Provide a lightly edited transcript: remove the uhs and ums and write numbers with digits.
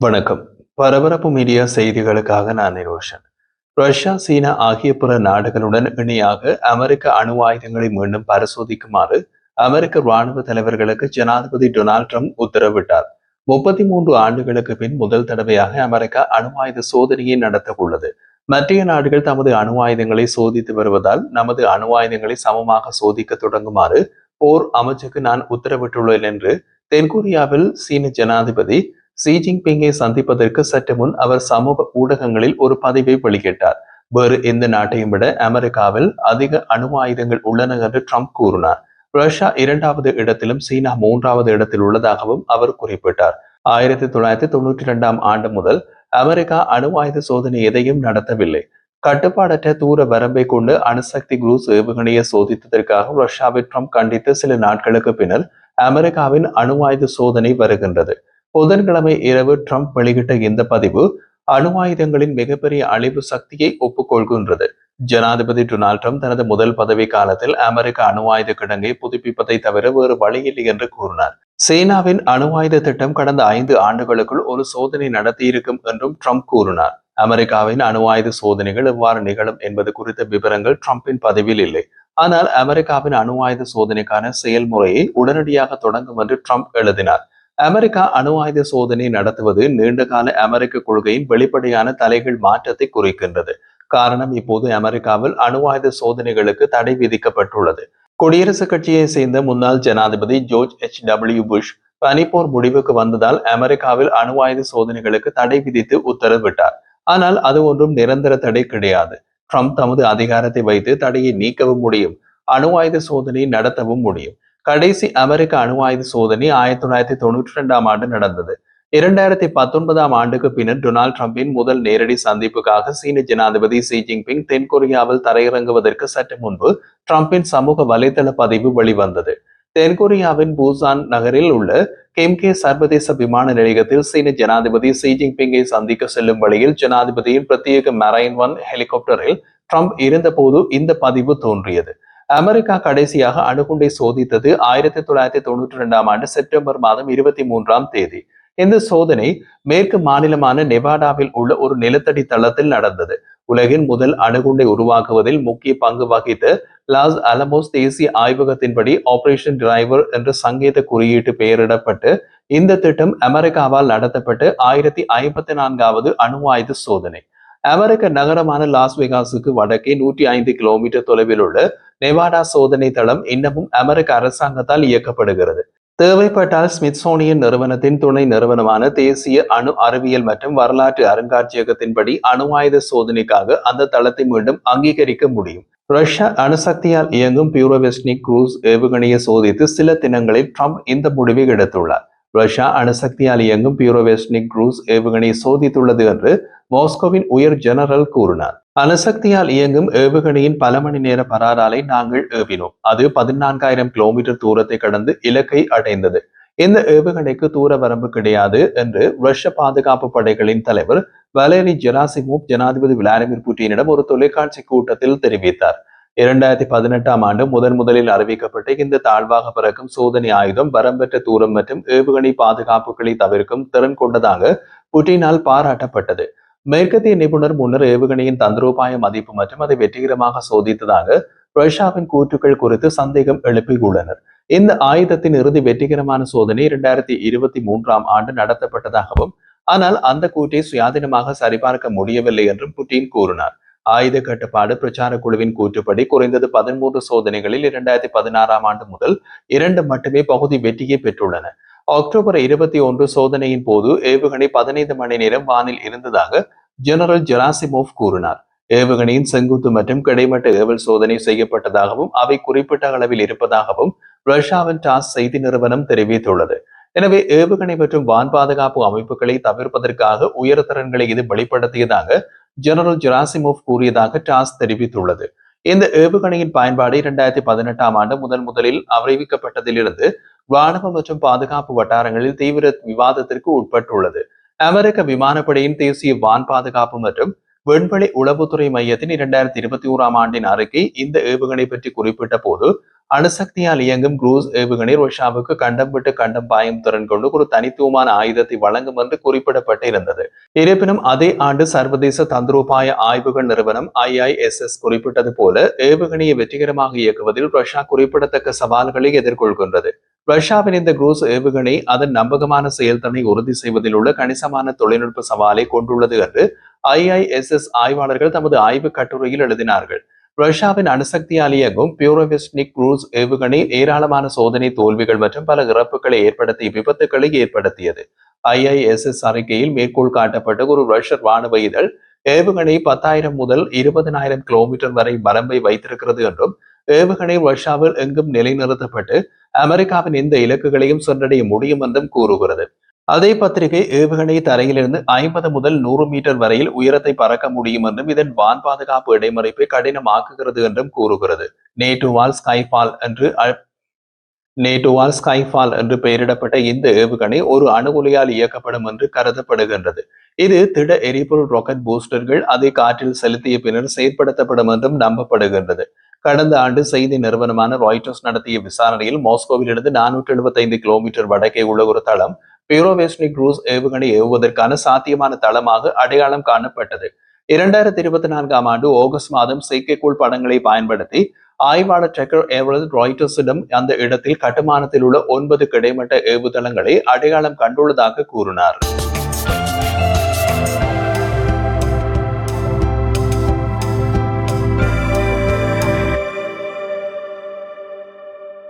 வணக்கம். பரபரப்பு மீடியா செய்திகளுக்காக நான் நிரோஷன். ரஷ்யா, சீனா ஆகிய பிற நாடுகளுடன் இணையாக அமெரிக்க அணு ஆயுதங்களை மீண்டும் பரிசோதிக்குமாறு அமெரிக்க ராணுவ தலைவர்களுக்கு ஜனாதிபதி டொனால்ட் ட்ரம்ப் உத்தரவிட்டார். 33 ஆண்டுகளுக்கு பின் முதல் தடவையாக அமெரிக்கா அணு ஆயுத சோதனையை நடத்த உள்ளது. மற்றைய நாடுகள் தமது அணு ஆயுதங்களை சோதித்து வருவதால் நமது அணு ஆயுதங்களை சமமாக சோதிக்க தொடங்குமாறு போர் அமைச்சுக்கு நான் உத்தரவிட்டுள்ளேன் என்று தென்கொரியாவில் சீன ஜனாதிபதி ஷி ஜின்பிங்கை சந்திப்பதற்கு சற்று முன் அவர் சமூக ஊடகங்களில் ஒரு பதிவை வெளியிட்டார். வேறு எந்த நாட்டையும் விட அமெரிக்காவில் அதிக அணு ஆயுதங்கள் உள்ளன என்று ட்ரம்ப் கூறினார். ரஷ்யா 2வது இடத்திலும் சீனா 3வது இடத்தில் உள்ளதாகவும் அவர் குறிப்பிட்டார். 1992ஆம் ஆண்டு முதல் அமெரிக்கா அணு ஆயுத சோதனை எதையும் நடத்தவில்லை. கட்டுப்பாடற்ற தூர வரம்பை கொண்டு அணுசக்தி குரூஸ் ஏவுகணையை சோதித்ததற்காக ரஷ்யாவை ட்ரம்ப் கண்டித்து சில நாட்களுக்கு பின்னர் அமெரிக்காவின் அணு ஆயுத சோதனை வருகின்றது. புதன்கிழமை இரவு ட்ரம்ப் வெளியிட்ட இந்த பதிவு அணு ஆயுதங்களின் மிகப்பெரிய அழிவு சக்தியை ஒப்புக்கொள்கின்றது. ஜனாதிபதி டொனால்ட் ட்ரம்ப் தனது முதல் பதவி காலத்தில் அமெரிக்க அணு ஆயுத கிடங்கை புதுப்பிப்பதை தவிர வேறு வழியில்லை என்று கூறினார். சீனாவின் அணு ஆயுத திட்டம் கடந்த 5 ஆண்டுகளுக்குள் ஒரு சோதனை நடத்தியிருக்கும் என்றும் ட்ரம்ப் கூறினார். அமெரிக்காவின் அணு ஆயுத சோதனைகள் எவ்வாறு நிகழும் என்பது குறித்த விவரங்கள் ட்ரம்பின் பதிவில் இல்லை. ஆனால் அமெரிக்காவின் அணு ஆயுத சோதனைக்கான செயல்முறையை உடனடியாக தொடங்கும் என்று ட்ரம்ப் எழுதினார். அமெரிக்கா அணு ஆயுத சோதனை நடத்துவது நீண்டகால அமெரிக்க கொள்கையின் வெளிப்படையான தலைகீழ் மாற்றத்தை குறிக்கின்றது. காரணம், இப்போது அமெரிக்காவில் அணு ஆயுத சோதனைகளுக்கு தடை விதிக்கப்பட்டுள்ளது. குடியரசுக் கட்சியை சேர்ந்த முன்னாள் ஜனாதிபதி ஜோர்ஜ் H.W. புஷ் பனிப்போர் முடிவுக்கு வந்ததால் அமெரிக்காவில் அணு ஆயுத சோதனைகளுக்கு தடை விதித்து உத்தரவிட்டார். ஆனால் அது ஒன்றும் நிரந்தர தடை கிடையாது. ட்ரம்ப் தமது அதிகாரத்தை வைத்து தடையை நீக்கவும் முடியும், அணு ஆயுத சோதனை நடத்தவும் முடியும். கடைசி அமெரிக்க அணு ஆயுத சோதனை 1992ஆம் ஆண்டு நடந்தது. 2019ஆம் ஆண்டுக்கு பின்னர் டொனால்ட் ட்ரம்பின் முதல் நேரடி சந்திப்புக்காக சீன ஜனாதிபதி ஷி ஜின்பிங் தென்கொரியாவில் தரையிறங்குவதற்கு சற்று முன்பு ட்ரம்பின் சமூக வலைதள பதிவு வெளிவந்தது. தென்கொரியாவின் பூசான் நகரில் உள்ள கிம்கே சர்வதேச விமான நிலையத்தில் சீன ஜனாதிபதி ஷி ஜின்பிங்கை சந்திக்க செல்லும் வழியில் ஜனாதிபதியின் பிரத்யேக மெரைன் 1 ஹெலிகாப்டரில் ட்ரம்ப் இருந்தபோது இந்த பதிவு தோன்றியது. அமெரிக்கா கடைசியாக அணுகுண்டை சோதித்தது 1992ஆம் ஆண்டு செப்டம்பர் மாதம் 23ஆம் தேதி. இந்த சோதனை மேற்கு மாநிலமான நெவாடாவில் உள்ள ஒரு நிலத்தடி தளத்தில் நடந்தது. உலகின் முதல் அணுகுண்டை உருவாக்குவதில் முக்கிய பங்கு வகித்த லாஸ் அலமோஸ் தேசிய ஆய்வகத்தின்படி ஆபரேஷன் டிரைவர் என்ற சங்கேத குறியீட்டு பெயரிடப்பட்டு இந்த திட்டம் அமெரிக்காவால் நடத்தப்பட்ட 1054வது அணு ஆயுத சோதனை. அமெரிக்க நகரமான லாஸ் வெகாஸுக்கு வடக்கே 105 கிலோமீட்டர் தொலைவில் உள்ள நெவாடா சோதனை தளம் இன்னமும் அமெரிக்க அரசாங்கத்தால் இயக்கப்படுகிறது. தேவைப்பட்டால் ஸ்மித்சோனியன் நிறுவனத்தின் துணை நிறுவனமான தேசிய அணு அறிவியல் மற்றும் வரலாற்று அருங்காட்சியகத்தின்படி அணு ஆயுத சோதனைக்காக அந்த தளத்தை மீண்டும் அங்கீகரிக்க முடியும். ரஷ்யா அணுசக்தியால் இயங்கும் பியூரோவெஸ்னிக் குரூஸ் ஏவுகணையை சோதித்து சில தினங்களில் ட்ரம்ப் இந்த முடிவை எடுத்துள்ளார். ரஷ்யா அணுசக்தியால் இயங்கும் பியூரோவெஸ்னிக் குரூஸ் ஏவுகணையை சோதித்துள்ளது என்று மாஸ்கோவின் உயர் ஜெனரல் கூறினார். அணுசக்தியால் இயங்கும் ஏவுகணையின் பல மணி நேர பராராலை நாங்கள் ஏவினோம். அது 14,000 கிலோமீட்டர் தூரத்தை கடந்து இலக்கை அடைந்தது. இந்த ஏவுகணைக்கு தூர வரம்பு கிடையாது என்று ரஷ்ய பாதுகாப்பு படைகளின் தலைவர் வலேரி ஜெராசிமோவ் ஜனாதிபதி விளாடிமிர் புட்டினிடம் ஒரு தொலைக்காட்சி கூட்டத்தில் தெரிவித்தார். 2018ஆம் ஆண்டு முதலில் அறிவிக்கப்பட்ட இந்த தாழ்வாக பறக்கும் சோதனை ஆயுதம் வரம்பற்ற தூரம் மற்றும் ஏவுகணை பாதுகாப்புகளை தவிர்க்கும் திறன் கொண்டதாக புட்டினால் பாராட்டப்பட்டது. மேற்கத்திய நிபுணர் முன்னர் ஏவுகணையின் தந்திரோபாய மதிப்பு மற்றும் அதை வெற்றிகரமாக சோதித்ததாக ரஷ்யாவின் கூற்றுக்கள் குறித்து சந்தேகம் எழுப்பியுள்ளனர். இந்த ஆயுதத்தின் இறுதி வெற்றிகரமான சோதனை 2023ஆம் ஆண்டு நடத்தப்பட்டதாகவும், ஆனால் அந்த கூற்றை சுயாதீனமாக சரிபார்க்க முடியவில்லை என்றும் புட்டின் கூறினார். ஆயுத கட்டுப்பாடு பிரச்சார குழுவின் கூற்றுப்படி குறைந்தது 13 சோதனைகளில் 2016ஆம் ஆண்டு முதல் 2 மட்டுமே பகுதி வெற்றியை பெற்றுள்ளன. அக்டோபர் 21 சோதனையின் போது ஏவுகணை 15 மணி நேரம் வானில் இருந்ததாக ஜெனரல் ஜெராசிமோவ் கூறினார். ஏவுகணையின் செங்குத்து மற்றும் கிடைமட்ட ஏவல் சோதனை செய்யப்பட்டதாகவும் அவை குறிப்பிட்ட அளவில் இருப்பதாகவும் ரஷ்யாவின் டாஸ் செய்தி நிறுவனம் தெரிவித்துள்ளது. எனவே ஏவுகணை மற்றும் வான் பாதுகாப்பு அமைப்புகளை தவிர்ப்பதற்காக உயர் திறன்களை இது வெளிப்படுத்தியதாக ஜெனரல் ஜெராசிமோவ் கூறியதாக டாஸ் தெரிவித்துள்ளது. இந்த ஏவுகணையின் பயன்பாடு 2018ஆம் ஆண்டு முதலில் அறிவிக்கப்பட்டதிலிருந்து ராணுவ மற்றும் பாதுகாப்பு வட்டாரங்களில் தீவிர விவாதத்திற்கு உட்பட்டுள்ளது. அமெரிக்க விமானப்படையின் தேசிய வான் பாதுகாப்பு மற்றும் விண்வெளி உளவுத்துறை மையத்தின் 2021ஆம் ஆண்டின் அறிக்கை இந்த ஏவுகணை பற்றி குறிப்பிட்ட போது அணுசக்தியால் இயங்கும் குரூஸ் ஏவுகணை ரஷ்யாவுக்கு கண்டம் விட்டு கண்டம் பாயும் திறன் கொண்டு ஒரு தனித்துவமான ஆயுதத்தை வழங்கும் என்று குறிப்பிடப்பட்டிருந்தது. இருப்பினும் அதே ஆண்டு சர்வதேச தந்திரோபாய ஆய்வுகள் நிறுவனம் IISS குறிப்பிட்டது போல ஏவுகணையை வெற்றிகரமாக இயக்குவதில் ரஷ்யா குறிப்பிடத்தக்க சவால்களை எதிர்கொள்கின்றது. ரஷ்யாவின் இந்த குரூஸ் ஏவுகணை அதன் நம்பகமான செயல்திறனை உறுதி செய்வதில் உள்ள கணிசமான தொழில்நுட்ப சவாலை கொண்டுள்ளது என்று IISS ஆய்வாளர்கள் தமது ஆய்வு கட்டுரையில் எழுதினார்கள். ரஷ்யாவின் அணுசக்தியால் இயங்கும் பியூரோவிஸ்னிக் குரூஸ் ஏவுகணை ஏராளமான சோதனை தோல்விகள் மற்றும் பல இறப்புகளை ஏற்படுத்திய விபத்துக்களை ஏற்படுத்தியது. IISS அறிக்கையில் மேற்கோள் காட்டப்பட்ட ஒரு ரஷ்ய ராணுவ இதழ் ஏவுகணை 10,000 முதல் 20,000 கிலோமீட்டர் வரை வரம்பை வைத்திருக்கிறது என்றும் ஏவுகணை ரஷ்யாவில் எங்கும் நிலைநிறுத்தப்பட்டு அமெரிக்காவின் இந்த இலக்குகளையும் சென்றடைய முடியும் என்றும் கூறுகிறது. அதே பத்திரிகை ஏவுகணை தரையிலிருந்து 50 முதல் 100 மீட்டர் வரையில் உயரத்தை பறக்க முடியும் என்றும் இதன் வான் பாதுகாப்பு இடைமறிப்பை கடினமாக்குகிறது என்றும் கூறுகிறது. நேட்டோவால் ஸ்கைஃபால் என்று பெயரிடப்பட்ட இந்த ஏவுகணை ஒரு அணு உலையால் இயக்கப்படும் என்று கருதப்படுகின்றது. இது திட எரிபொருள் ராக்கெட் பூஸ்டர்கள் அதை காற்றில் செலுத்திய பின்னர் செயற்படுத்தப்படும் என்றும் நம்பப்படுகின்றது. கடந்த ஆண்டு செய்தி நிறுவனமான ராய்டர்ஸ் நடத்திய விசாரணையில் மாஸ்கோவில் இருந்து 475 கிலோமீட்டர் வடக்கே உள்ள ஒரு தளம் பியூரோவேஸ்னிக் குரூஸ் ஏவுகணை ஏவுவதற்கான சாத்தியமான தளமாக அடையாளம் காணப்பட்டது. 2024 ஆண்டு ஆகஸ்ட் மாதம் செயற்கைக்கோள் படங்களை பயன்படுத்தி ஆய்வாளர் டக்கர் ஏவரல் ராய்டர்ஸிடம் அந்த இடத்தில் கட்டுமானத்தில் உள்ள 9 கிடைமட்ட ஏவுதளங்களை அடையாளம் கண்டுள்ளதாக கூறினார்.